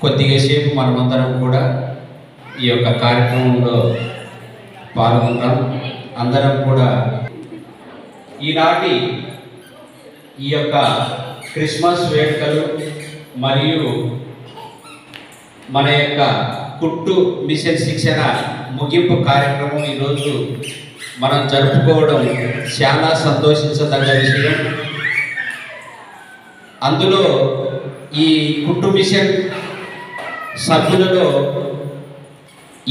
కొద్దిగా సేపు మనమందరం కూడా ఈ యొక్క కార్యక్రమంలో పాల్గొంటాం. అందరం కూడా ఈనాటి ఈ యొక్క క్రిస్మస్ వేడుకలు మరియు మన యొక్క కుట్టు మిషన్ శిక్షణ ముగింపు కార్యక్రమం ఈరోజు మనం జరుపుకోవడం చాలా సంతోషించదగ్గ విషయం. అందులో ఈ కుట్టు మిషన్ సభ్యులలో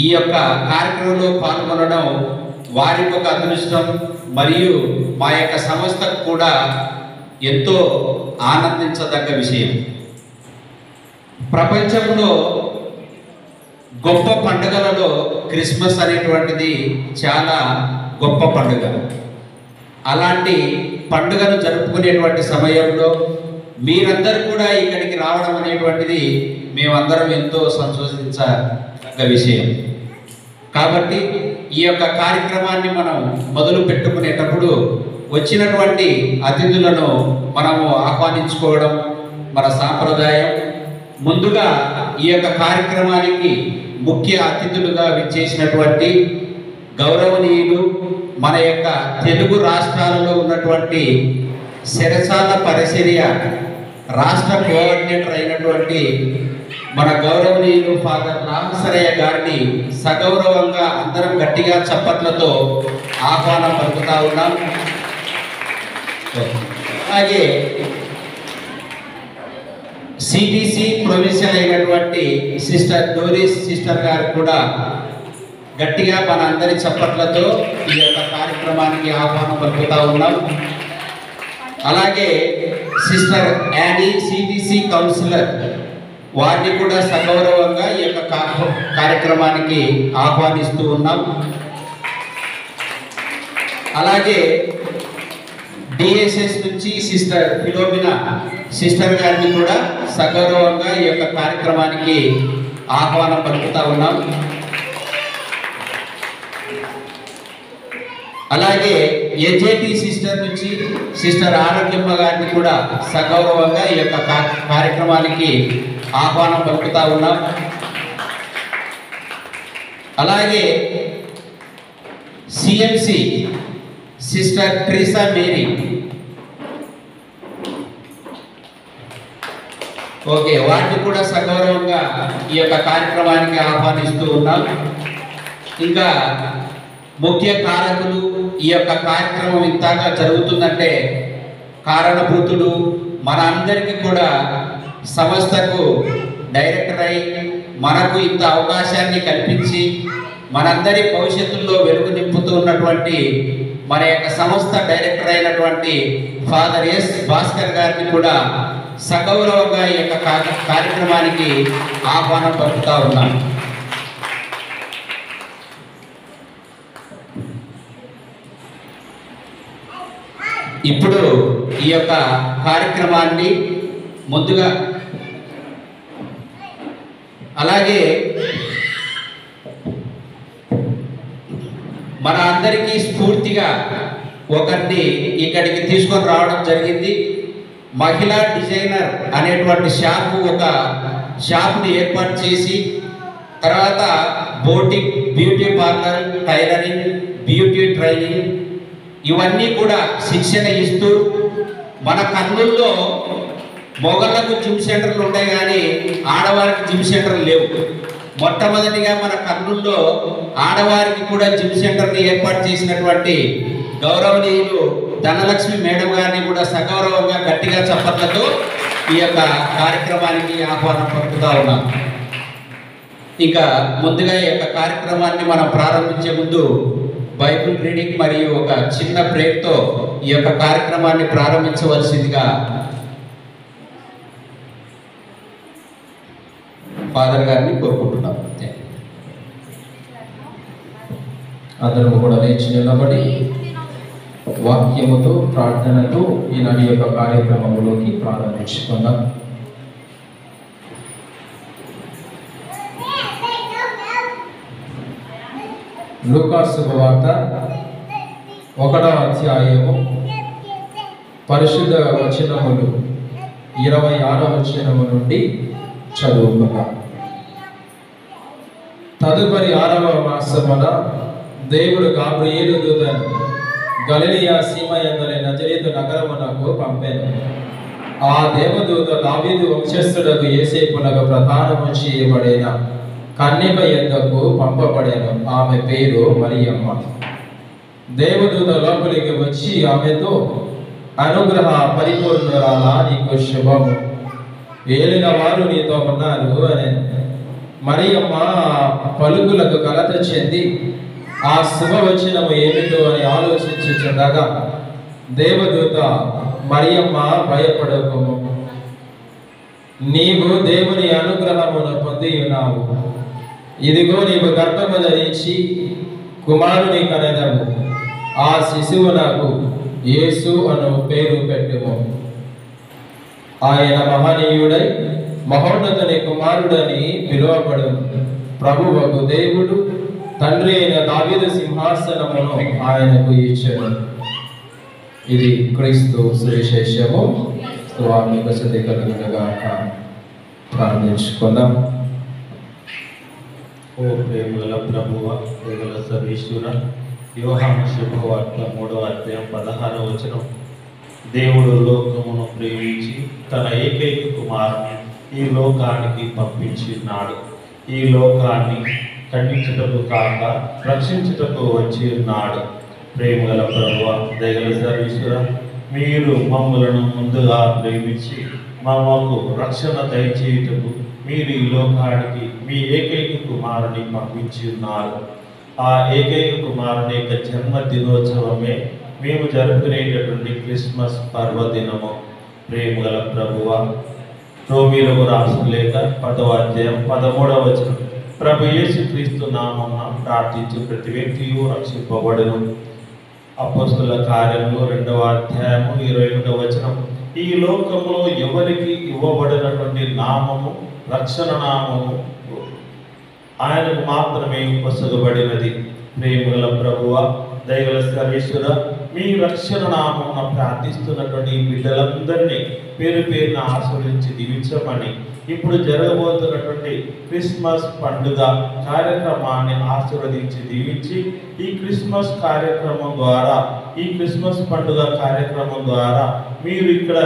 ఈ యొక్క కార్యక్రమంలో పాల్గొనడం వారికి ఒక అదృష్టం మరియు మా యొక్క సంస్థకు కూడా ఎంతో ఆనందించదగ్గ విషయం. ప్రపంచంలో గొప్ప పండుగలలో క్రిస్మస్ అనేటువంటిది చాలా గొప్ప పండుగ. అలాంటి పండుగను జరుపుకునేటువంటి సమయంలో మీరందరూ కూడా ఇక్కడికి రావడం అనేటువంటిది మేమందరం ఎంతో సంతోషించదగ్గ విషయం. కాబట్టి ఈ యొక్క కార్యక్రమాన్ని మనం మొదలు పెట్టుకునేటప్పుడు వచ్చినటువంటి అతిథులను మనము ఆహ్వానించుకోవడం మన సాంప్రదాయం. ముందుగా ఈ యొక్క కార్యక్రమానికి ముఖ్య అతిథులుగా విచ్చేసినటువంటి గౌరవనీయులు మన యొక్క తెలుగు రాష్ట్రాలలో ఉన్నటువంటి శరసాల పరిచర్య రాష్ట్ర కోఆర్డినేటర్ అయినటువంటి మన గౌరవనీయులు ఫాదర్ రామసరయ్య గారిని సగౌరవంగా అందరం గట్టిగా చప్పట్లతో ఆహ్వానం పలుకుతా ఉన్నాం. అలాగే సిటీసీ ప్రొవిన్షియల్ అయినటువంటి సిస్టర్ డోరీస్ సిస్టర్ గారు కూడా గట్టిగా మన అందరి చప్పట్లతో ఈ యొక్క కార్యక్రమానికి ఆహ్వానం పలుకుతా ఉన్నాం. అలాగే సిస్టర్ యానీ సిటీసీ కౌన్సిలర్ వారిని కూడా సగౌరవంగా ఈ యొక్క కార్యక్రమానికి ఆహ్వానిస్తూ ఉన్నాం. అలాగే డిఎస్ఎస్ నుంచి సిస్టర్ ఫిలోమినా సిస్టర్ గారిని కూడా సగౌరవంగా ఈ యొక్క కార్యక్రమానికి ఆహ్వానం పలుకుతా ఉన్నాం. అలాగే ఎజేటి సిస్టర్ నుంచి సిస్టర్ ఆరోగ్యమ్మ గారిని కూడా సగౌరవంగా ఈ యొక్క కార్యక్రమానికి ఆహ్వానం పలుకుతా ఉన్నాం. అలాగే CMC sister Teresa Mary, okay, వాటిని కూడా సగౌరవంగా ఈ యొక్క కార్యక్రమానికి ఆహ్వానిస్తూ ఉన్నాం. ఇంకా ముఖ్య కారకులు ఈ యొక్క కార్యక్రమం ఇంతగా జరుగుతుందంటే కారణభూతులు మన అందరికీ కూడా సంస్థకు డైరెక్టర్ అయి మనకు ఇంత అవకాశాన్ని కల్పించి మనందరి భవిష్యత్తులో వెలుగు నింపుతూ ఉన్నటువంటి మన యొక్క సంస్థ డైరెక్టర్ అయినటువంటి ఫాదర్ ఎస్ భాస్కర్ గారిని కూడా సగౌరవంగా ఈ యొక్క కార్యక్రమానికి ఆహ్వానం పలుకుతా ఉన్నాం. ఇప్పుడు ఈ యొక్క కార్యక్రమాన్ని ముందుగా అలాగే మన అందరికీ స్ఫూర్తిగా ఒకరిని ఇక్కడికి తీసుకొని రావడం జరిగింది. మహిళా డిజైనర్ అనేటువంటి ఒక షాప్ని ఏర్పాటు చేసి తర్వాత boutique, beauty parlour, tailoring, beauty training ఇవన్నీ కూడా శిక్షణ ఇస్తూ మన కర్నూలులో మొగళ్ళకు జిమ్ సెంటర్లు ఉంటాయి కానీ ఆడవారికి జిమ్ సెంటర్లు లేవు. మొట్టమొదటిగా మన కర్నూలులో ఆడవారికి కూడా జిమ్ సెంటర్ని ఏర్పాటు చేసినటువంటి గౌరవనీయులు ధనలక్ష్మి మేడం గారిని కూడా సగౌరవంగా గట్టిగా చప్పట్లతో ఈ యొక్క కార్యక్రమానికి ఆహ్వానం పలుకుతా ఉన్నాం. ఇంకా ముందుగా ఈ యొక్క కార్యక్రమాన్ని మనం ప్రారంభించే ముందు బైబిల్ రీడింగ్ మరియు ఒక చిన్న ప్రేయర్తో ఈ యొక్క కార్యక్రమాన్ని ప్రారంభించవలసిందిగా ఫాదర్ గారిని కోరుకుంటున్నాం. అందరూ కూడా లేచి నిలబడి వాక్యముతో ప్రార్థనతో ఈనాటి యొక్క కార్యక్రమంలోకి ప్రారంభించుకుందాం. లూకా శుభవార్త 1వ అధ్యాయము పరిశుద్ధ వచనములు 26వ వచనము నుండి చదువుకుందాం. తదుపరి 6వ మాసమున దేవుడు గాబ్రియేలు దూతను గలిలయ సీమ యందలి నజరేతు నగరమునకు పంపెను. ఆ దేవదూత దావీదు వంశస్థుడకు యోసేపునకు ప్రధానము చేయబడిన కన్యక యొద్దకు పంపబడెను. ఆమె పేరు మరియమ్మ. దేవదూత లోపలికి వచ్చి ఆమెతో, అనుగ్రహ పరిపూర్ణురాలా, నీకు శుభము, ఏలిన వారు నీతో ఉన్నారు అని. మరియమ్మ పలుకులకు కలత చెంది ఆ శుభవచనము ఏమిటో అని ఆలోచించుచుండగా దేవదూత, మరియమ్మ భయపడకుము, నీవు దేవుని అనుగ్రహమును పొంది ఉన్నావు. ఇదిగో నీవు గర్భము ధరించి కుమారుని కనెదవు. ఆ శిశువునకు యేసు అను పేరు పెట్టుము. ఆయన మహనీయుడై మహోన్నతుని కుమారుడని పిలువబడును. ప్రభువకు దేవుడు తండ్రి అయిన దావీదు సింహాసనమును ఆయనకు ఇచ్చెను. ఇది క్రీస్తు సువిశేషము. స్వామికి స్తుతి కలుగునుగాక. ప్రార్థించుకుందాం. ఓ ప్రేమగల ప్రభువ, ప్రేమగల సర్వేశ్వర, యోహాను శుభవార్త 3వ అధ్యాయం 16వ వచనం, దేవుడు లోకమును ప్రేమించి తన ఏకైక కుమారుని ఈ లోకానికి పంపించినాడు. ఈ లోకాన్ని ఖండించుటకు కాక రక్షించుటకు వచ్చి ఉన్నాడు. ప్రేమగల ప్రభువ, దయగల సర్వేశ్వర, మీరు మమ్మలను ముందుగా ప్రేమించి మాకు రక్షణ దయచేయుటకు మీరు ఈ లోకానికి మీ ఏకైక కుమారుని పంపించి ఉన్నారు. ఆ ఏకైక కుమారుని యొక్క జన్మదినోత్సవమే మేము జరుపుకునేటటువంటి క్రిస్మస్ పర్వదినము. ప్రేమగల ప్రభువ, రోమీలకు రాసిన లేఖ 10వ అధ్యాయం 13వ వచనం, ప్రభు యేసుక్రీస్తు నామమున ప్రార్థించు ప్రతి వ్యక్తియు రక్షింపబడును. అపోస్తలుల కార్యములు 2వ అధ్యాయము 21వ వచనం, ఈ లోకములో ఎవరికి ఇవ్వబడినటువంటి నామము, రక్షణ నామము ఆయనకు మాత్రమే పొసగబడినది. ప్రేమగల ప్రభువ, దయగల సర్వేశ్వర, మీ రక్షణ నామమున ప్రార్థిస్తున్నటువంటి బిడ్డలందరినీ పేరు పేరున ఆశీర్వదించి దీవించమని, ఇప్పుడు జరగబోతున్నటువంటి క్రిస్మస్ పండుగ కార్యక్రమాన్ని ఆశీర్వదించి దీవించి, ఈ క్రిస్మస్ కార్యక్రమం ద్వారా, ఈ క్రిస్మస్ పండుగ కార్యక్రమం ద్వారా మీరు ఇక్కడ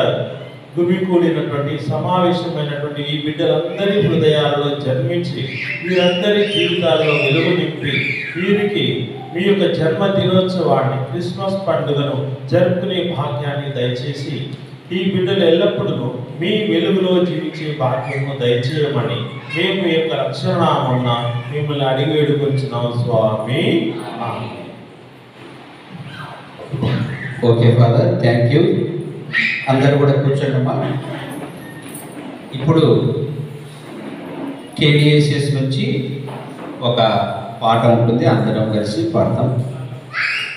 గుమికూడినటువంటి సమావేశమైనటువంటి ఈ బిడ్డలందరి హృదయాల్లో జన్మించి వీరందరి జీవితాల్లో వెలుగు నింపి వీరికి మీ యొక్క జన్మదినోత్సవాన్ని, క్రిస్మస్ పండుగను జరుపుకునే భాగ్యాన్ని దయచేసి ఈ బిడ్డలు ఎల్లప్పుడూ మీ వెలుగులో జీవించే భాగ్యము దయచేయమని మేము మీ యొక్క రక్షణ నామమున మిమ్మల్ని అడిగి వేడుకొంచున్నాం స్వామి. Okay father, thank you. అందరూ కూడా కూర్చోండమ్మా. ఇప్పుడు KDSS నుంచి ఒక పాట ఉంటుంది, అందరం కలిసి పాడతాం.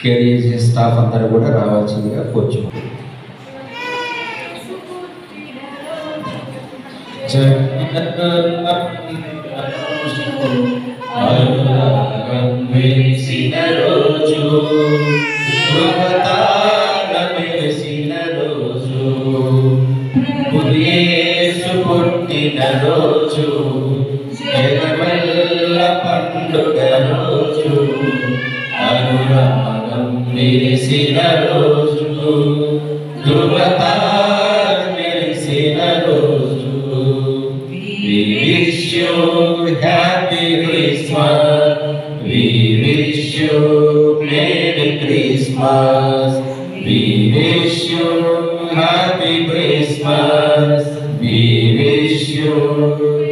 KDSS స్టాఫ్ అందరూ కూడా రావాల్సిందిగా కూర్చోండి. అనురాగం వెలిసిన రోజు, శుభతార వెలిసిన రోజు, యేసు పుట్టిన రోజు, జగమెల్ల పండుగ రోజు, అనురాగం వెలిసిన రోజు, ధృవతార వెలిసిన రోజు. We wish you happy Christmas. We wish you Merry Christmas. We wish you happy Christmas. We wish you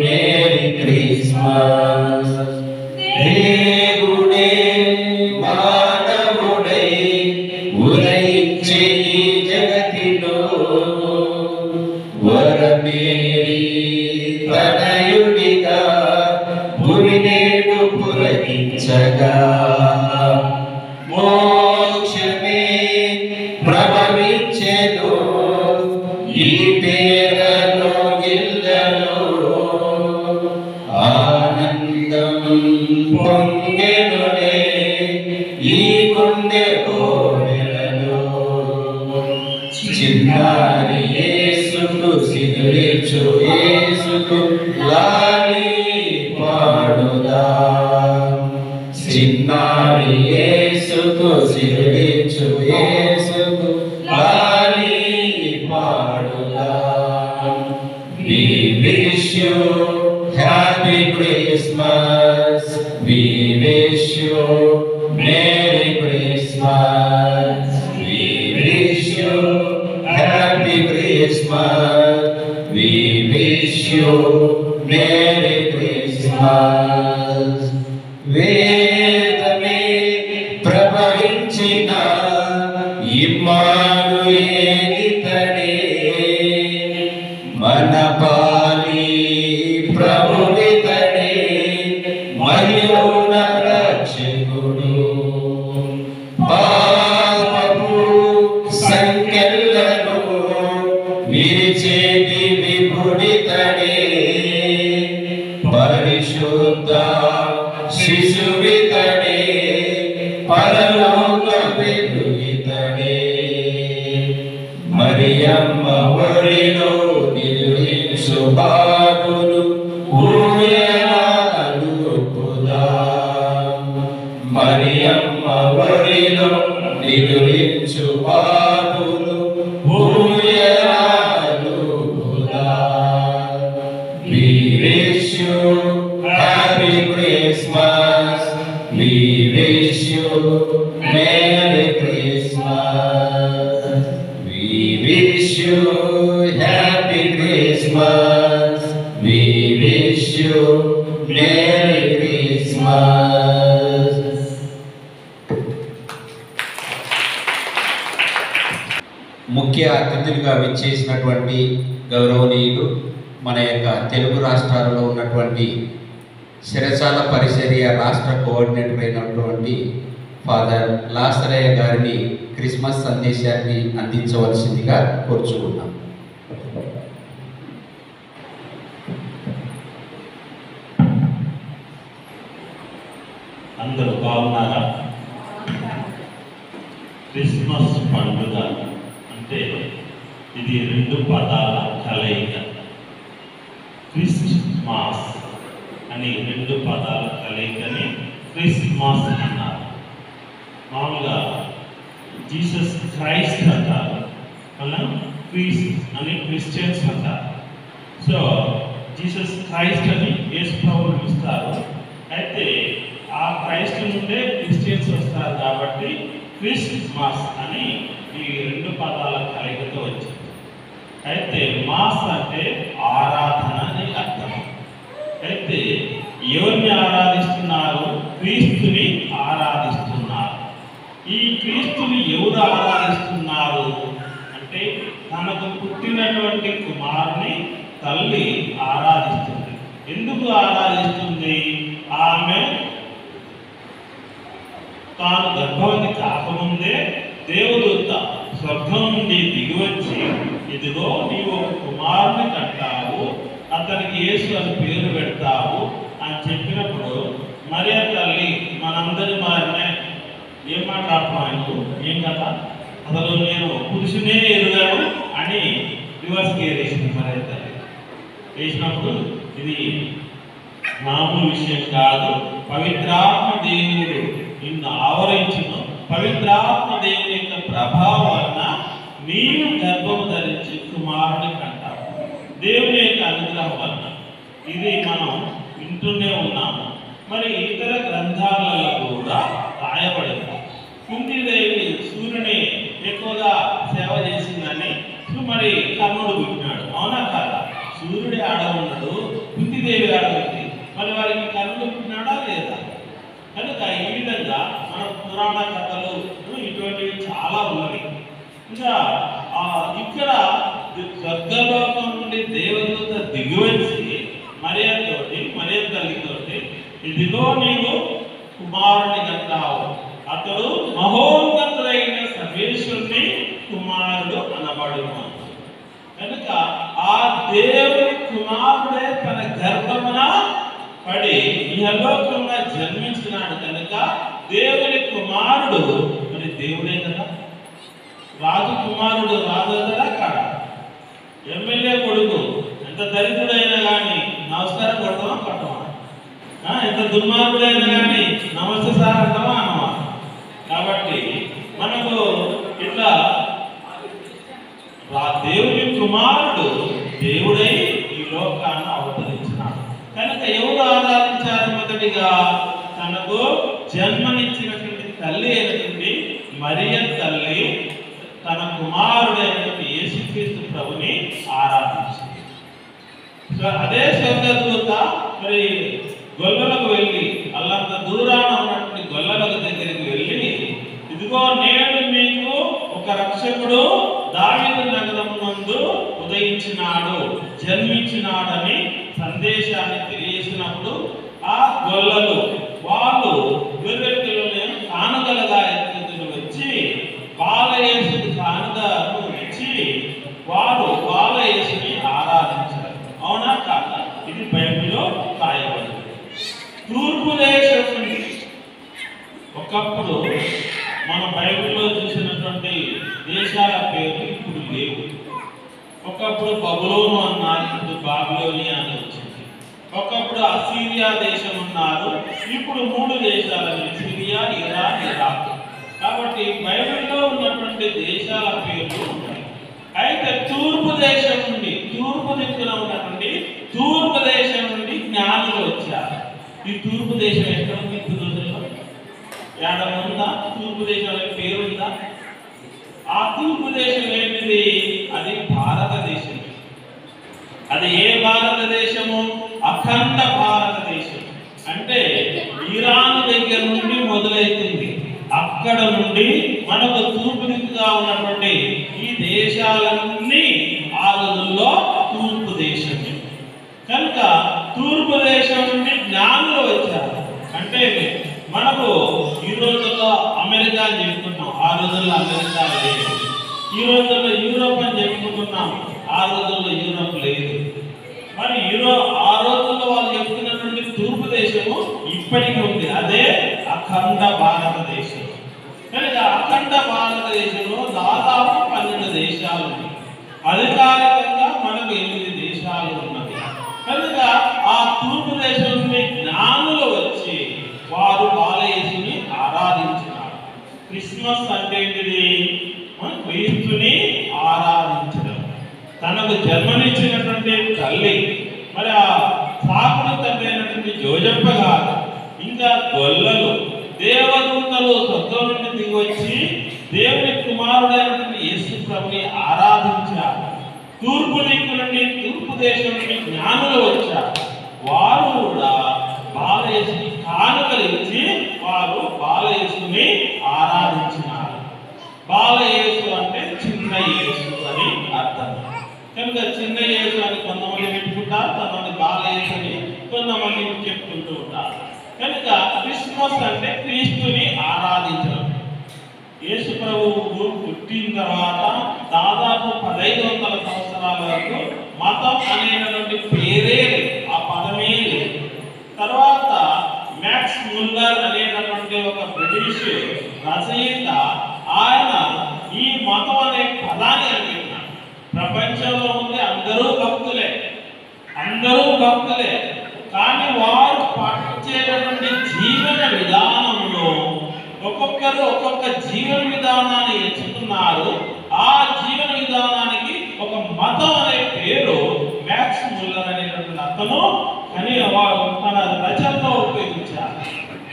Merry Christmas. దేవుడే మానవుడై ఉదయించే ఈ జగతిలో వరమేరి తనయుడిగా భూమినేడు పులకించగా, మోక్షమే ప్రభవించెను ఈ పేరలో గిల్లలో, ఆనందం పొంగెనులే ఈ గుండె కోవెలలో, చిన్నారి యేసుకు సిరులిచ్చు యేసుకు లాలి పాడుదా. చిన్నారి యేసుకు సిరిలిచ్చు యేసుకు లాలి పాడుదాం. We wish you happy Christmas. We wish you Merry Christmas. We wish you happy Christmas. We wish you Merry Christmas. వేదమే ప్రభవించిన ఇమ్మానుయేలితడే మన పాలి ప్రభువితడే మహిళన రక్షకుడు. పాపపు సంఖ్యలను విరిచేటి విభుడితడే పరిశుద్ధ శిశువితడే పరలోక వెలుగితడే. మరియమ్మ ఒడిలో నిలుచు బాబులు ఊయలాలుపుదాం. మరియమ్మ ఒడిలో నిలుచు బాబులు ఊయలాలుపుదాం. We wish you Happy Christmas. We wish you Merry Christmas. We wish you Happy Christmas. We wish you Merry Christmas. ముఖ్య అతిథులుగా విచ్చేసినటువంటి గౌరవనీయులు మన యొక్క తెలుగు రాష్ట్రాలలో ఉన్నటువంటి శిరసాల పరిచర్య రాష్ట్ర కోఆర్డినేటర్ అయినటువంటి ఫాదర్ లాసరయ్య గారిని క్రిస్మస్ సందేశాన్ని అందించవలసిందిగా కోరుచుకున్నాం. అందరూ బాగున్నారా? క్రిస్మస్ పండుగ అంటే ఇది రెండు పదాల కలయిక. క్రిస్మస్ అని రెండు పదాల కలయికని క్రిస్మస్ అన్నారు. మామూలుగా జీసస్ క్రైస్ట్ అంటారు, అలా క్రీస్ అని క్రిస్టియన్స్ అంటారు. సో జీసస్ క్రైస్ట్ అని యేసు ప్రభువుని పిలుస్తారు. అయితే ఆ క్రైస్ట్ నుండే క్రిస్టియన్స్ వస్తారు కాబట్టి క్రిస్మస్ అని ఈ రెండు పదాల కలయికతో వచ్చింది. అయితే మాస్ అంటే ఆరాధన అని అర్థం. అయితే ఎవరిని ఆరాధిస్తున్నారు? క్రీస్తుని ఆరాధిస్తున్నారు. ఈ క్రీస్తుని ఎవరు ఆరాధిస్తున్నారు అంటే తనకు పుట్టినటువంటి కుమారుని తల్లి ఆరాధిస్తుంది. ఎందుకు ఆరాధిస్తుంది? ఆమె తాను గర్భవతి కాకముందే దేవదూత స్వర్గం నుండి దిగివచ్చి, ఇదిగో నీవు ఒక కుమారుని కంటావు, అతనికి యేసు అని పేరు పెడతావు అని చెప్పినప్పుడు మరియ తల్లి మనందరి మారినే ఏం మాట్లాడుతున్నాను, ఏం కదా అసలు నేను పురుషునే ఎరుగాను అని రివర్స్ గేర్ వేసింది మరియ తల్లి. వేసినప్పుడు ఇది మామూలు విషయం కాదు. పవిత్రాత్మ దేవుడు నిన్ను ఆవరించిన పవిత్రాత్మ దేవుని యొక్క ప్రభావం వలన నీవు గర్భము ధరించి కుమారుని కంటావు. దేవుని యొక్క అనుగ్రహం వలన ఇది మనం వింటూనే ఉన్నాము. మరి ఇతర గ్రంథాలలో కూడా రాయబడింది. కుంతిదేవి సూర్యుని ఎక్కువగా సేవ చేసిందని మరి కర్ణుడు పుట్టినాడు. అవునా కాదా? సూర్యుడి ఆడ ఉన్నాడు, కుంతిదేవి ఆడ ఉంది. మరి వారికి కర్ణుడు పుట్టినాడా లేదా? కనుక ఈ విధంగా మన పురాణ కథలు ఇటువంటివి చాలా ఉన్నవి. ఇంకా ఇక్కడ స్వర్గలోకం నుండి దేవదూత దిగివచ్చి మరియ తల్లితోటి ఇదిగో నీవు కుమారుని కంటావు, అతడు మహోన్నతుడైన సర్వేశ్వరుని కుమారుడు అనబడును. కనుక ఆ దేవుని కుమారుడే తన గర్భమున పడి ఇహలోకంలో జన్మించినాడు. కనుక దేవుని కుమారుడు మరి దేవుడే కదా. రాజు కుమారుడు రాజు కదా కాడా? ఎమ్మెల్యే కొడుకు ఎంత దరిద్రుడైనా కానీ నమస్కారం కొడతామా కొట్టమా? ఎంత దుర్మార్గుడైనా కానీ నమస్తే సార్ అంటామా అన్నమా? కాబట్టి మనకు ఇట్లా దేవుని కుమారుడు దేవుడై ఈ లోకాన్ని అవతరించినాడు కనుక ఎవరు ఆరాధించారు? మొదటిగా తనకు జన్మనిచ్చినటువంటి తల్లి అయినటువంటి మరియ తల్లి తన కుమారుడైనటువంటి యేసుక్రీస్తు ప్రభుని ఆరాధించింది. అదే స్వర్గదూత మరి గొల్లలకు వెళ్ళి అల్లంత దూరాన ఉన్నటువంటి గొల్లలకు దగ్గరికి వెళ్ళి, ఇదిగో నేడు మీకు ఒక రక్షకుడు దావీదు నగరమునందు ఉదయించినాడు, జన్మించినాడని సందేశాన్ని తెలియజేసినప్పుడు ఆ గొల్లలు వాళ్ళు గొర్రె పిల్లలను కానుకలుగా ఎత్తుకుని వచ్చి బాలయేసుకు కానుకను ఇచ్చి వారు బాలయేసుని ఆరాధించారు. అవునా కాదా? ఇది బైబిల్లో రాయబడింది. తూర్పు దేశం నుండి ఒకప్పుడు మన బైబిల్లో చూసినటువంటి దేశాల పేర్లు ఇప్పుడు లేవు. ఒకప్పుడు బబులోను అన్నారు, ఇప్పుడు బాబిలోనియా అని వచ్చింది. ఒకప్పుడు అసీరియా దేశం ఉన్నారు, ఇప్పుడు 3 దేశాలు సిరియా, ఇరాన్, ఇరాక్. కాబట్టి బైబిల్లో ఉన్నటువంటి దేశాల పేర్లు ఉన్నాయి. అయితే తూర్పు దేశం నుండి, తూర్పు దిక్కున ఉన్నటువంటి తూర్పు దేశం నుండి జ్ఞానులు వచ్చారు. ఈ తూర్పు దేశం ఎక్కడ ఉంది? ఏడవ ఉందా? తూర్పు దేశం పేరు ఉందా? ఆ తూర్పు దేశం ఏంటిది? అది భారతదేశం. అది ఏ భారతదేశము? అఖండ భారతదేశం. అంటే ఇరాన్ దగ్గర నుండి మొదలవుతుంది. అక్కడ నుండి మనకు తూర్పు దిక్కుగా ఉన్నటువంటి ఈ దేశాలన్నీ ఆ రోజుల్లో తూర్పు దేశం. కనుక తూర్పు దేశం నుండి జ్ఞానులు వచ్చారు. అంటే మనకు ఈ రోజుల్లో అమెరికా అని చెప్పుకుంటాం, ఆ రోజుల్లో అమెరికా లేదు. ఈ రోజుల్లో యూరోప్ అని చెప్పుకుంటున్నాం, ఆ రోజుల్లో యూరోప్ లేదు. మరి ఆ రోజుల్లో వాళ్ళు చెప్తున్నటువంటి తూర్పు దేశము ఇప్పటికీ ఉంది, అదే అఖండ భారతదేశం. కనుక అఖండ భారతదేశంలో దాదాపు 12 దేశాలు ఉన్నాయి. అధికారికంగా మనకు 8 దేశాలు ఉన్నది. కనుక ఆ తూర్పు దేశం నుండి జ్ఞానులు వచ్చి వారు బాలయేసుని ఆరాధించినారు. క్రిస్మస్ అంటే ఏంటిది? క్రీస్తుని ఆరాధించడం. తనకు జన్మనిచ్చినటువంటి తల్లి, మరి ఆ సాకుడు తండ్రి అయినటువంటి జోజప్ప గారు, ఇంకా గొల్లలు, దేవదూతలు స్వర్గం నుండి దిగి వచ్చి దేవుని కుమారుడైనటువంటి యేసు ప్రభుని ఆరాధించారు. తూర్పు దిక్కు నుండి, తూర్పు దేశం నుండి జ్ఞానులు వచ్చారు. వారు కూడా బాలయేసుని కానుకలు ఇచ్చి వారు బాలయేసుని ఆరాధించినారు. బాలయేసు అంటే చిన్న యేసు అని అర్థం. కనుక చిన్న యేసు అని కొంతమంది పెట్టుకుంటారు, కొంతమంది బాలయేసు అని కొంతమంది చెప్పుకుంటూ ఉంటారు. కనుక క్రిస్మస్ అంటే క్రీస్తుని ఆరాధించడం. యేసు ప్రభువు పుట్టిన తర్వాత దాదాపు 1500 సంవత్సరాల వరకు మతం అనేటువంటి పేరే ఆ పదమే లేదు. తర్వాత మ్యాక్స్ ముల్లర్ అనేటటువంటి ఒక బ్రిటిష్ రచయిత ఆయన ఈ మతం అనే పదాన్ని అంటున్నాడు. ప్రపంచంలో ఉంది అందరూ భక్తులే, అందరూ భక్తులే, కానీ వారు పాటించేటటువంటి జీవన విధానంలో ఒక్కొక్కరు ఒక్కొక్క జీవన విధానాన్ని ఎంచుకున్నారు. ఆ జీవన విధానానికి ఒక మతం అనే పేరు మ్యాక్స్ ముల్లర్ అనేటువంటి అతను కానీ వారు తన రచనలో ఉపయోగించారు.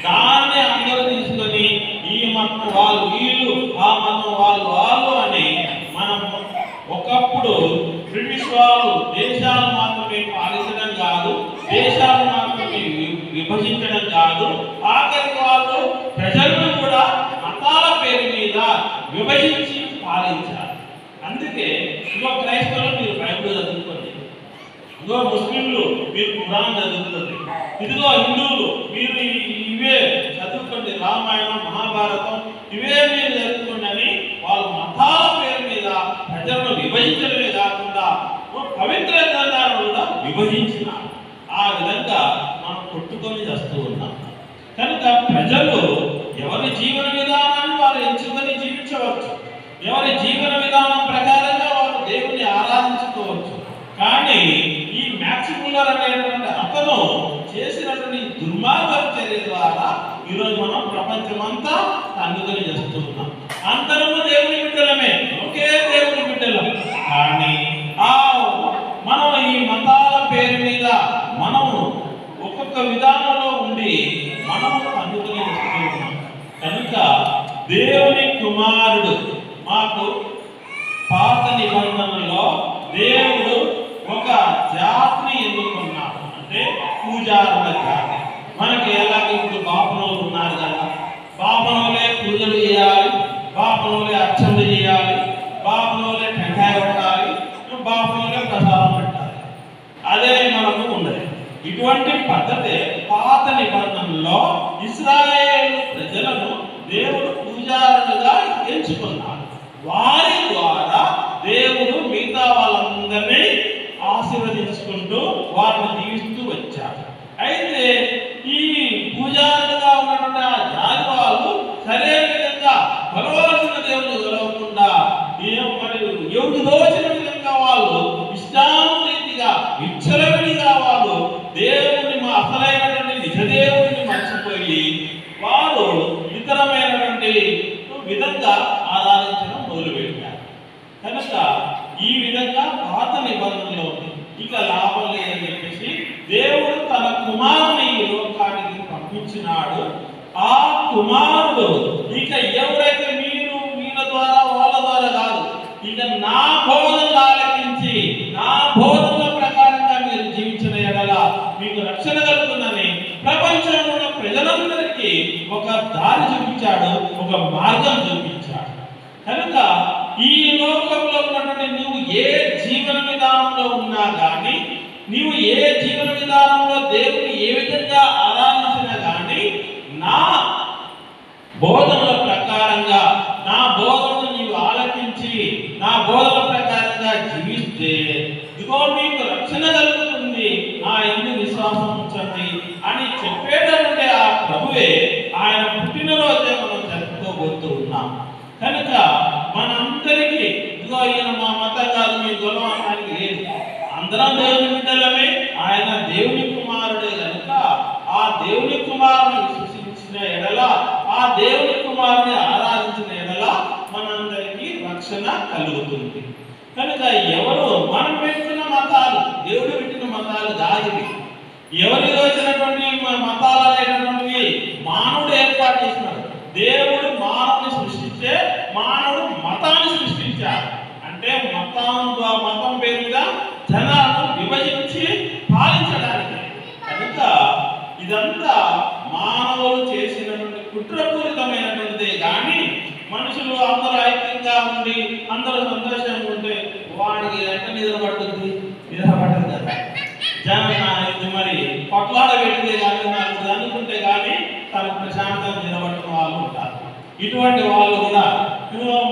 దాన్ని అందరూ తీసుకొని ఈ మతం వాళ్ళు వీళ్ళు, ఆ మతం వాళ్ళు వాళ్ళు అని మనం ఒకప్పుడు బ్రిటిష్ వాళ్ళు దేశాలు మాత్రమే పాలించడం కాదు, దేశాలు మాత్రమే విభజించడం కాదు, ఆఖరికి వాళ్ళు ప్రజలను కూడా మతాల పేరు మీద విభజించి పాలించారు. అందుకే ఇదిగో క్రైస్తవులు మీరు బైబిల్ చదువుకోండి, ఇదిగో ముస్లింలు మీరు ఖురాన్ చదువుకోండి, ఇదిగో హిందువులు మీరు ఇవే చదువుకోండి, రామాయణం మహాభారతం ఇవే మీరు చదువుకోండి అని వాళ్ళు మతాల పేరు మీద ప్రజలను విభజించడమే కాకుండా పవిత్ర గ్రంథాలను కూడా విభజించినారు. ఆ విధంగా మనం కొట్టుకొని వస్తూ ఉన్నాం. కనుక ప్రజలు ఎవరి జీవన విధానాన్ని వారు ఎంచుకొని జీవించవచ్చు, ఎవరి జీవన విధానం ప్రకారంగా వారు దేవుని ఆరాధించుకోవచ్చు. కానీ ఈ మ్యాక్స్ ముల్లర్ అనేటువంటి అతను చేసినటువంటి దుర్మార్గ దుర్మార్గపు చర్య ద్వారా ఈరోజు మనం ప్రపంచమంతా తన్నుకొని చేస్తున్నాం. అందరము దేవుని బిడ్డలమే, ఒకే దేవుని బిడ్డలం. కానీ మనం ఈ మతాల పేరు మీద మనము ఒక్కొక్క విధానంలో ఉండి మనము తన్నుకొని చేస్తున్నాం. కనుక దేవుని కుమారుడు మాకు పాత నిబంధనలో దేవుడు ఒక జాతిని ఎన్నుకున్నాడు, అంటే పూజారుల జాతి. మనకి ఎలాగ ఇప్పుడు బాపనోళ్ళు ఉన్నారు కదా, బాపనోలే పూజలు చేయాలి, బాపనోలే అర్చనలు చేయాలి, బాపనోలే టెంకాయ కొట్టాలి, బాపనోలే ప్రసాదం పెట్టాలి. అదే మనకు ఉన్నది. ఇటువంటి పద్ధతి పాత నిబంధనలో ఇశ్రాయేలు ప్రజలను దేవుడు పూజారులుగా ఎంచుకున్నాడు. వారి ద్వారా దేవుడు మిగతా వాళ్ళందరినీ ఆశీర్వదించుకుంటూ వారిని దీవిస్తూ వచ్చాడు. అయితే ఈ పూజారులుగా ఉన్నటువంటి ఆ జాతి వాళ్ళు సరైన విధంగా కొలవలసిన దేవుని కొలవకుండా మరియు ఎవరు దోచిన విధంగా వాళ్ళు ఇష్టానురీతిగా విచ్చలవిడిగా వాళ్ళు దేవుని అసలైనటువంటి నిజదేవుడిని మర్చిపోయి వారు ఇతరమైనటువంటి విధంగా ఆరాధించడం మొదలుపెట్టారు. కనుక ఈ విధంగా పాత నిబంధనలో ఉంది. ఇక లాభం లేదని చెప్పేసి దేవుడు తన కుమారుని ఈ లోకానికి పంపించినాడు. ఆ కుమారుడు ఇక ఎవరైతే మీరు వీళ్ళ ద్వారా వాళ్ళ ద్వారా కాదు, ఇక నా బోధనలు ఆలకించి నా బోధనల ప్రకారంగా మీరు జీవించిన ఎడల మీకు రక్షణ కలుగుతుందని ప్రపంచంలో ఉన్న ప్రజలందరికీ ఒక దారి చూపించాడు, ఒక మార్గం చూపించాడు. కనుక ఈ లోకంలో ఉన్నటువంటి నువ్వు ఏ జీవన విధానంలో ఉన్నా కానీ, నీవు ఏ జీవన విధానంలో దేవుని ఏ విధంగా ఆరాధించినా కానీ, నా బోధనల ప్రకారంగా నా బోధనను నీవు ఆలకించి నా బోధనల ప్రకారంగా జీవిస్తే ఇదిగో మీకు రక్షణ కలుగుతుంది, నా యందు విశ్వాసం ఉంచండి అని చెప్పేటటువంటి ఆ ప్రభువే ఆయన పుట్టినరోజే మనం జరుపుకోబోతూ ఉన్నాం. కనుక మనందరికీ ఇదిగో ఈయన మా మతం కాదు, మీ గొడవ అనడానికి లేదు. అందరం దేవుని బిడ్డలమే. ఆయన దేవుని కుమారుడే కనుక ఆ దేవుని కుమారుని విశ్వసించిన ఎడల, ఆ దేవుని కుమారుని ఆరాధించిన ఎడల మనందరికీ రక్షణ కలుగుతుంది. కనుక ఎవరు మనం పెట్టిన మతాలు, దేవుడు పెట్టిన మతాలు దాగివి. ఎవరు వచ్చినటువంటి మతాలు అనేటటువంటివి మానవుడు ఏర్పాటు చేసినాడు. దేవుడు మానవుని సృష్టించే మానవుడు మతాన్ని సృష్టించాడు. అంటే మతం పేరు మీద జనాలను విభజించి పాలించడానికి. కనుక ఇదంతా మానవులు చేసినటువంటి కుట్రపూరితమైనటువంటిదే కానీ మనుషులు అందరూ ఐక్యంగా ఉండి అందరూ సంతోషంగా ఉంటే వాడికి ఎంత నిద్రపడుతుంది? నిద్రపడదు కదా. ఇది మరి కొట్లాడ పెట్టితే కానీ నాకు అనుకుంటే కానీ తనకు ప్రశాంతంగా నిలబడిన వాళ్ళు ఉంటారు. ఇటువంటి వాళ్ళు కూడా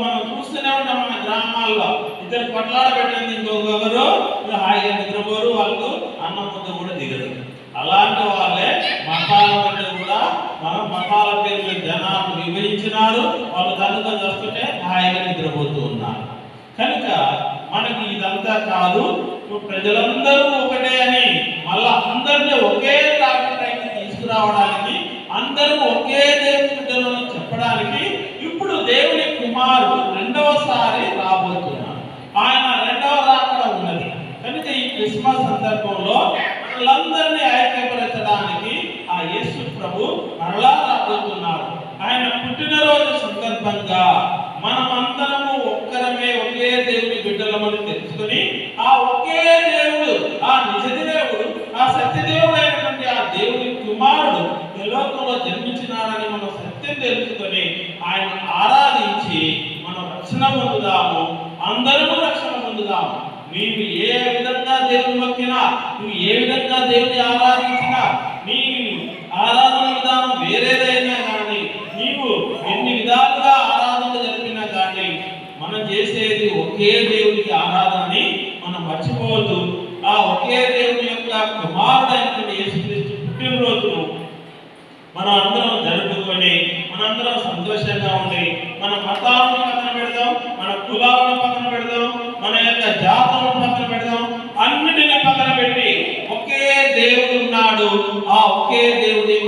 మనం చూస్తూనే ఉంటాం. మన గ్రామాల్లో ఇద్దరు కొట్లాడ పెట్టింది, ఇంకొకరు హాయిగా నిద్రపోరు, వాళ్ళకు అన్నం ముద్ద కూడా దిగదు. అలాంటి వాళ్ళే మతాల కంటే కూడా మనం మతాల పేరు జనాలను విభజించినారు. వాళ్ళు తల్లిదండ్రులు వస్తుంటే హాయిగా నిద్రపోతూ ఉన్నారు. కనుక మనకి ఇదంతా కాదు, ప్రజలందరూ ఒకటే అని మళ్ళా అందరినీ ఒకే తాటిపైకి తీసుకురావడానికి, అందరూ ఒకే దేవుని బిడ్డలను చెప్పడానికి ఇప్పుడు దేవుని కుమారుడు రెండవసారి రాబోతున్నాడు. ఆయన రెండవ రాకడ ఉన్నది. కనుక ఈ క్రిస్మస్ సందర్భంలో మనలందరినీ ఐక్యపరచడానికి ఆ యేసు ప్రభు మరలా రాబోతున్నాడు. ఆయన పుట్టినరోజు సందర్భంగా మనమందరము ఒక్కరమే, ఒకే దేవుని బిడ్డలమని తెలుసుకుని ఆ ఒకే దేవుడు, ఆ నిజ దేవుడు, ఆ సత్యదేవుడు అయినటువంటి ఆ దేవుని కుమారుడు ఈ లోకంలో జన్మించినాడని మనం సత్యం తెలుసుకొని ఆయన ఆరాధించి మనం రక్షణ పొందుదాము. అందరము రక్షణ పొందుదాము. నీవు ఏ విధంగా దేవుని మొక్కినా, నువ్వు ఏ విధంగా దేవుని ఆరాధించినా, నీ ఆరాధన విధానం వేరేదైనా కానీ, నీవు ఎన్ని విధాలుగా ఆరాధన జరిపినా కానీ మనం చేసేది ఒకే దేవునికి ఆరాధనని మనం మర్చిపోవద్దు. ఆ ఒకే దేవుని యొక్క కుమారుడైనటువంటి యేసుక్రీస్తు పుట్టినరోజును మనం అందరం జరుపుకొని మనందరం సంతోషంగా ఉండి మన మతాలను పక్కన పెడదాం, మన కులాలను పక్కన పెడదాం, మన యొక్క జాతులను పక్కన పెడదాం, అన్నిటిని పక్కన పెట్టి ఒకే దేవుడు ఉన్నాడు. ఆ ఒకే దేవుడి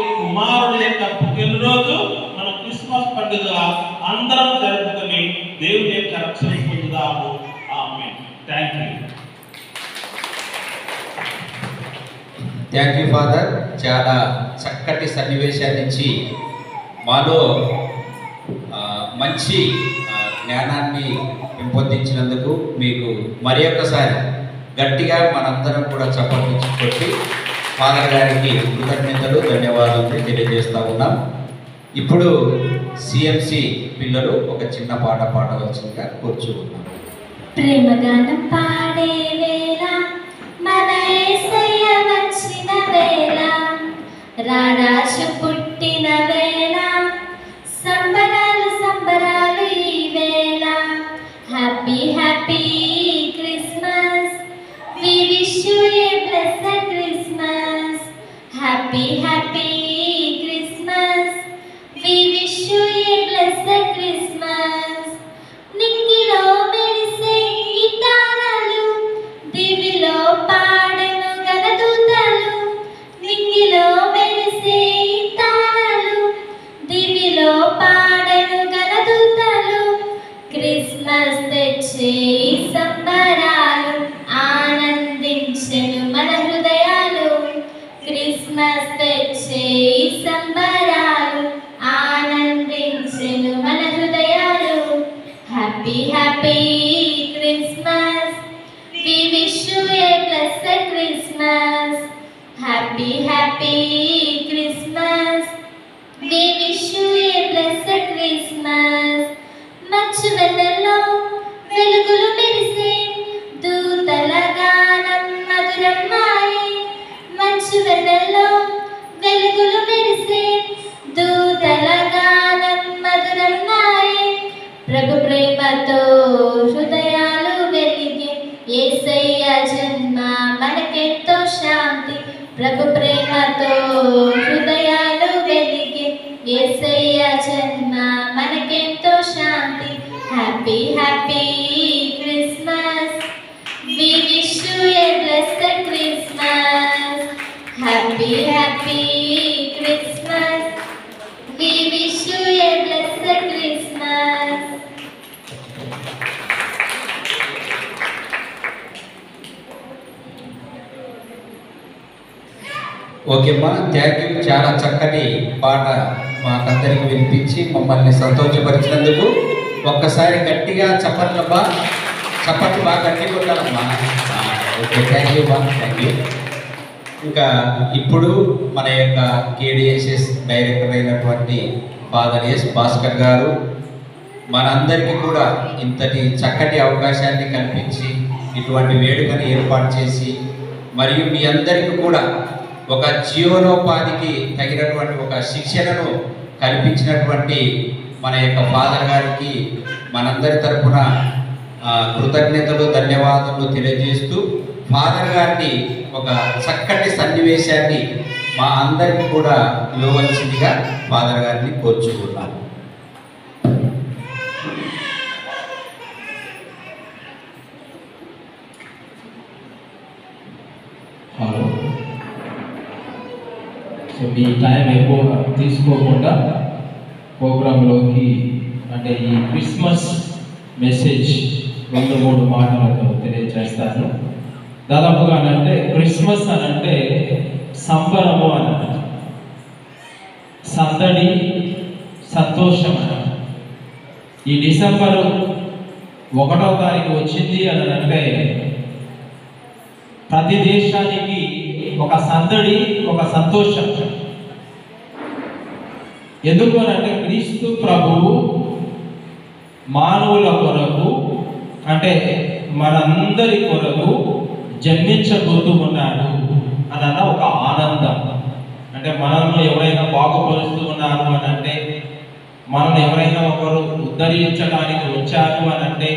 థ్యాంక్ యూ ఫాదర్. చాలా చక్కటి సన్నివేశాన్ని ఇచ్చి మాలో మంచి జ్ఞానాన్ని పెంపొందించినందుకు మీకు మరి ఒక్కసారి గట్టిగా మనందరం కూడా చప్పట్లు కొట్టి ఫాదర్ గారికి కృతజ్ఞతలు ధన్యవాదాలు తెలియజేస్తూ ఉన్నాం. ఇప్పుడు సిఎంసి పిల్లలు ఒక చిన్న పాట పాడవలసిందిగా కూర్చున్నాం. ప్రేమగానం పాడే వేళ మన యేసయ్య వచ్చిన వేళ రారాజు పుట్టిన వేళ సంబరాలు సంబరాలు ఈ వేళ happy happy Christmas we wish you a blessed Christmas happy happy Christmas we wish you a blessed Christmas నింగిలో మెరిసే ఈ తారలు దివిలో పాడెను గణదూతలు నింగిలో మెరిసే ఈ తారలు దివిలో పాడెను గణదూతలు క్రిస్మస్ తెచ్చే ఈ సంబరాలు ఆనందించెను మన హృదయాలు క్రిస్మస్ తెచ్చే ఈ సంబరాలు ఆనందించెను మన హృదయాలు happy happy Christmas we wish you a blessed Christmas happy happy Christmas we wish you a blessed Christmas మంచు వెన్నెల్లో వెలుగులు మెరిసే దూతల గానం మధురం మాయే మంచు వెన్నెల్లో వెలుగులు మెరిసే దూతల గానం మధురం మాయే ప్రభు ప్రేమతో హృదయాలు వెలిగే యేసయ్య జన్మ మనకెంతో శాంతి ప్రభు ప్రేమతో హృదయాలు వెలిగే యేసయ్య జన్మ మనకెంతో శాంతి happy happy Christmas we wish you a blessed Christmas happy happy Christmas we wish you a blessed Christmas. ఓకేమ్మా, థ్యాంక్ యూ. చాలా చక్కటి పాట మాకందరికి వినిపించి మమ్మల్ని సంతోషపరిచినందుకు ఒక్కసారి గట్టిగా చప్పట్లమ్మా, చప్పట్లు బాగా గట్టి కొట్టాలమ్మా. ఓకే, థ్యాంక్ యూ అమ్మా, థ్యాంక్ యూ. ఇంకా ఇప్పుడు మన యొక్క కేడిఎస్ఎస్ డైరెక్టర్ అయినటువంటి ఫాదర్ ఎస్ భాస్కర్ గారు మనందరికీ కూడా ఇంతటి చక్కటి అవకాశాన్ని కల్పించి ఇటువంటి వేడుకను ఏర్పాటు చేసి మరియు మీ అందరికీ కూడా ఒక జీవనోపాధికి తగినటువంటి ఒక శిక్షణను కల్పించినటువంటి మన యొక్క ఫాదర్ గారికి మనందరి తరపున కృతజ్ఞతలు ధన్యవాదాలు తెలియజేస్తూ ఫాదర్ గారిని ఒక చక్కటి సన్నివేశాన్ని మా అందరికీ కూడా ఇవ్వవలసిందిగా ఫాదర్ గారిని కోరుచుకున్నాను. హలో, సో మీ టైం ఎక్కువ తీసుకోకుండా ప్రోగ్రాంలోకి అంటే ఈ క్రిస్మస్ మెసేజ్ 2-3 మాటలతో తెలియజేస్తాను. దాదాపుగా అంటే క్రిస్మస్ అని అంటే సంబరము అని, సందడి, సంతోషం అని. ఈ డిసెంబరు 1వ తారీఖు వచ్చింది అని అంటే ప్రతి దేశానికి ఒక సందడి, ఒక సంతోషం. ఎందుకు అని అంటే క్రీస్తు ప్రభువు మానవుల కొరకు అంటే మనందరి కొరకు జన్మించబోతూ ఉన్నాడు అన్న ఒక ఆనందం. అంటే మనల్ని ఎవరైనా బాగుపరుస్తూ ఉన్నారు అని అంటే, మనల్ని ఎవరైనా ఒకరు ఉద్ధరించడానికి వచ్చారు అని అంటే,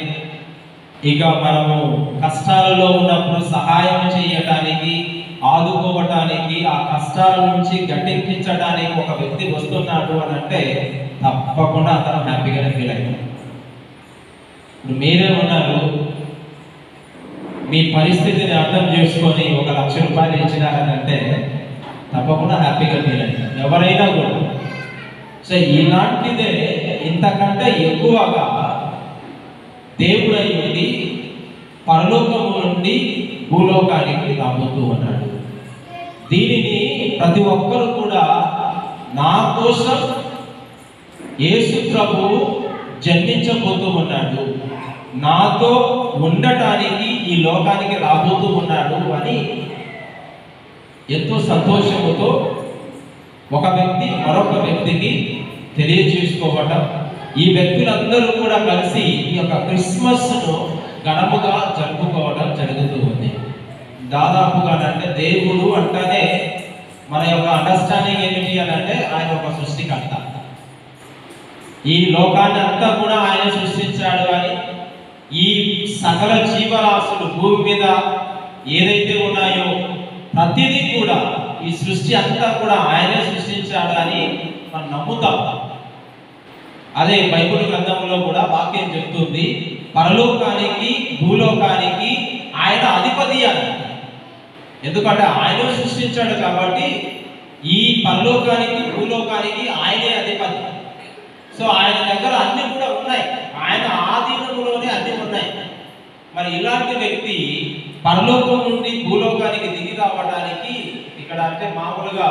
ఇక మనము కష్టాలలో ఉన్నప్పుడు సహాయం చేయటానికి, ఆదుకోవటానికి, ఆ కష్టాల నుంచి గట్టెక్కించడానికి ఒక వ్యక్తి వస్తున్నాడు అని అంటే తప్పకుండా అతను హ్యాపీగానే ఫీల్ అవుతాడు. ఇప్పుడు మీరే ఉన్నారు, మీ పరిస్థితిని అర్థం చేసుకొని 1 లక్ష రూపాయలు ఇచ్చినారనంటే తప్పకుండా హ్యాపీగా ఫీల్ అవుతారు ఎవరైనా కూడా. సో ఇలాంటిదే ఇంతకంటే ఎక్కువగా దేవుడై ఉండి పరలోకము నుండి భూలోకానికి రాబోతూ ఉన్నాడు. దీనిని ప్రతి ఒక్కరు కూడా నా కోసం యేసు ప్రభువు జన్మించబోతూ ఉన్నాడు, నాతో ఉండటానికి ఈ లోకానికి రాబోతూ ఉన్నాడు అని ఎంతో సంతోషముతో ఒక వ్యక్తి మరొక వ్యక్తికి తెలియజేసుకోవటం, ఈ వ్యక్తులందరూ కూడా కలిసి ఈ యొక్క క్రిస్మస్ను ఘనముగా జరుపుకోవడం జరుగుతూ ఉంది. దాదాపుగా అంటే దేవుడు అంటేనే మన యొక్క అండర్స్టాండింగ్ ఏమిటి అని అంటే ఆయన ఒక సృష్టికర్త, ఈ లోకాన్ని అంతా కూడా ఆయన సృష్టించాడు. కానీ ఈ సకల జీవరాశులు భూమి మీద ఏదైతే ఉన్నాయో ప్రతిదీ కూడా ఈ సృష్టి అంతా కూడా ఆయనే సృష్టించాడు అని మనం నమ్ముతాం. అదే బైబిల్ గ్రంథంలో కూడా వాక్యం చెప్తుంది, పరలోకానికి భూలోకానికి ఆయన అధిపతి అని. ఎందుకంటే ఆయన సృష్టించాడు కాబట్టి ఈ పరలోకానికి భూలోకానికి ఆయనే అధిపతి. సో ఆయన దగ్గర అన్ని కూడా ఉన్నాయి, ఆయన ఆధీనంలోనే అన్ని ఉన్నాయి. మరి ఇలాంటి వ్యక్తి పరలోకం నుండి భూలోకానికి దిగి రావడానికి ఇక్కడ అంటే మామూలుగా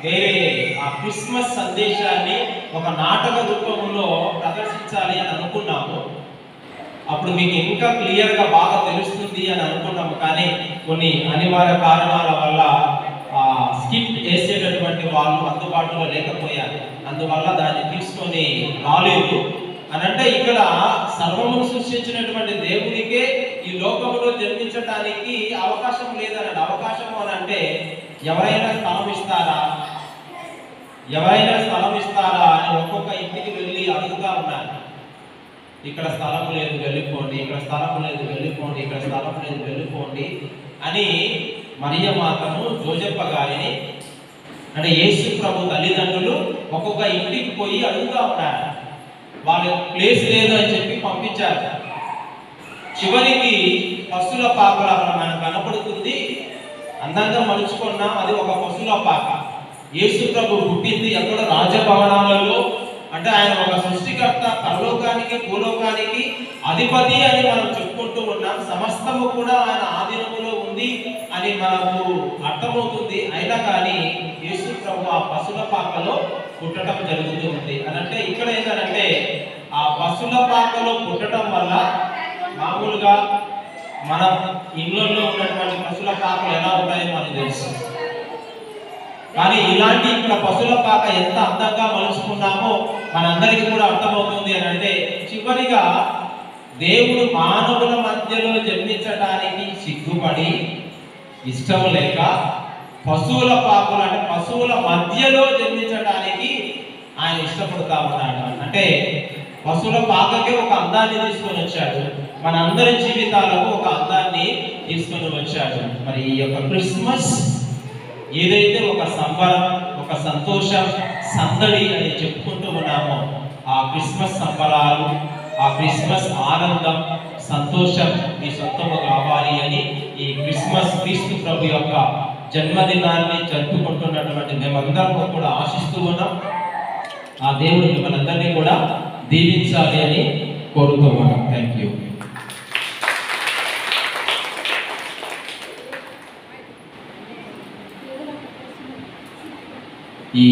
వేరే ఆ క్రిస్మస్ సందేశాన్ని ఒక నాటక రూపంలో ప్రదర్శించాలి అని అనుకున్నాము. అప్పుడు మీకు ఇంకా క్లియర్గా బాగా తెలుస్తుంది అని అనుకున్నాము. కానీ కొన్ని అనివార్య కారణాల వల్ల స్కిప్ వేసేటటువంటి వాళ్ళు అందుబాటులో లేకపోయారు, అందువల్ల దాన్ని తీసుకొని రాలేదు. అని అంటే ఇక్కడ సర్వమును సృష్టించినటువంటి దేవునికే ఈ లోకములో జన్మించడానికి అవకాశం లేదనండి. అవకాశము అని అంటే ఎవరైనా స్థలం ఇస్తారా, ఎవరైనా స్థలం ఇస్తారా అని ఒక్కొక్క ఇంటికి వెళ్ళి అడుగుతా ఉన్నారు. ఇక్కడ స్థలం లేదు వెళ్ళిపోండి, ఇక్కడ స్థలం లేదు వెళ్ళిపోండి, ఇక్కడ స్థలం లేదు వెళ్ళిపోండి అని మరియ మాతను జోజప్ప గారిని అంటే యేసు ప్రభు తల్లిదండ్రులు ఒక్కొక్క ఇంటికి పోయి అడుగుతా ఉన్నారు. వాళ్ళ ప్లేస్ లేదు అని చెప్పి పంపించారు. చివరికి పశుల పాకలు అక్కడ మనకు కనపడుతుంది, అందంగా మలుచుకున్నాం. అది ఒక పశుల పాక. యేసు ప్రభు పుట్టింది ఎక్కడ? రాజభవనాలలో. అంటే ఆయన ఒక సృష్టికర్త, పరలోకానికి భూలోకానికి అధిపతి అని మనం చెప్పుకుంటూ ఉన్నాం. సమస్తము కూడా ఆయన ఆధీనములో ఉంది అని మనకు అర్థమవుతుంది. అయినా కానీ యేసు ప్రభు ఆ పశుల పాకలో పుట్టడం జరుగుతూ ఉంది. అని అంటే ఇక్కడ ఏంటంటే ఆ పశుల పాకలో పుట్టడం వల్ల మామూలుగా మన ఇళ్ళల్లో ఉన్నటువంటి పశుల పాకలు ఎలా ఉంటాయో మనకు తెలుసు. కానీ ఇలాంటి ఇక్కడ పశుల పాక ఎంత అందంగా మలుచుకున్నామో మనందరికీ కూడా అర్థమవుతుంది. అని అంటే చివరిగా దేవుడు మానవుల మధ్యలో జన్మించడానికి సిగ్గుపడి ఇష్టం లేక పశువుల పాకలు అంటే పశువుల మధ్యలో జన్మించడానికి ఆయన ఇష్టపడతా ఉన్నాడు. అంటే పశువుల పాకకే ఒక అందాన్ని తీసుకొని వచ్చాడు, మన అందరి జీవితాలకు ఒక అందాన్ని తీసుకొని వచ్చాడు. మరి ఈ యొక్క క్రిస్మస్ ఏదైతే ఒక సంబరం, ఒక సంతోషం, సందడి అని చెప్పుకుంటూ ఉన్నామో ఆ క్రిస్మస్ సంబరాలు, ఆ క్రిస్మస్ ఆనందం, సంతోషం మీ సొంతము కావాలి అని ఈ క్రిస్మస్ క్రీస్తు ప్రభు యొక్క జన్మదినాన్ని జరుపుకుంటున్నటువంటి మేమందరం కూడా ఆశిస్తూ ఉన్నాం. ఆ దేవుడు మిమ్మల్ని అందరినీ కూడా దీవించాలి అని కోరుతూ ఉన్నాం. Thank you. ఈ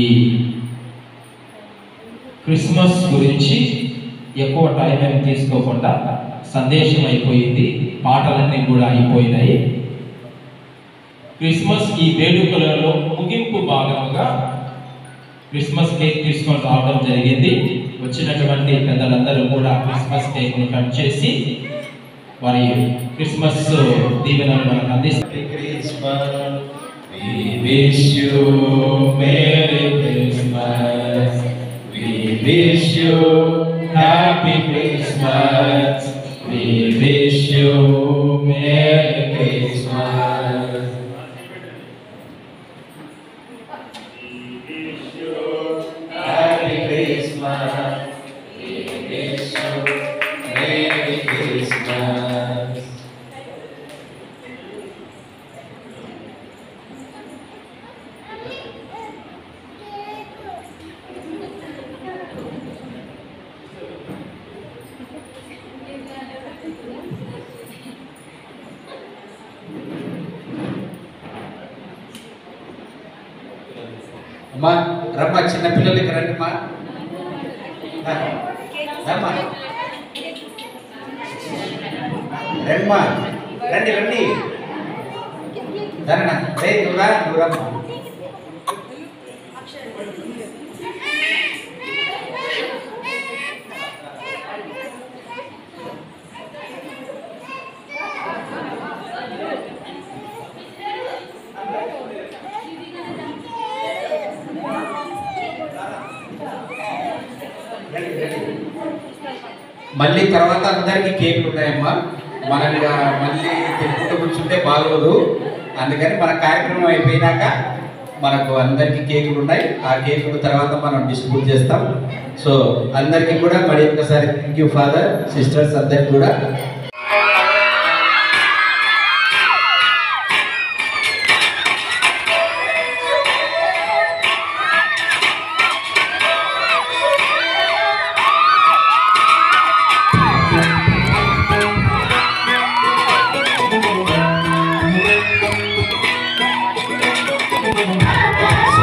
క్రిస్మస్ గురించి ఎక్కువ టైం ఏం తీసుకోకుండా సందేశం అయిపోయింది, పాటలన్నీ కూడా అయిపోయినాయి. క్రిస్మస్ ఈ వేడుకలలో ముగింపు భాగంగా క్రిస్మస్ కేక్ తీసుకొని రావడం జరిగింది. వచ్చినటువంటి పెద్దలందరూ కూడా క్రిస్మస్ కేక్ను కట్ చేసి వారి క్రిస్మస్ దీవెనలు మనకు అందిస్తారు. We wish you Merry Christmas. We wish you Happy Christmas. We wish you Merry Christmas. We wish you Happy Christmas. We wish you Merry Christmas. అమ్మా రమ్మా, చిన్న పిల్లలకి రండిమ్మా, రమ్మా రండిమ్మా, రండి రండి ధరణ, రే నువ్వురా నువ్వరమ్మా. మళ్ళీ తర్వాత అందరికీ కేకులు ఉన్నాయమ్మా. మనం ఇక మళ్ళీ తిరుగుతూ కూర్చుంటే బాగోదు, అందుకని మన కార్యక్రమం అయిపోయినాక మనకు అందరికీ కేకులు ఉన్నాయి. ఆ కేకుల తర్వాత మనం డిస్ట్రిబ్యూట్ చేస్తాం. సో అందరికీ కూడా మరి ఒకసారి థ్యాంక్ యూ ఫాదర్, సిస్టర్స్ అందరికి కూడా. Happy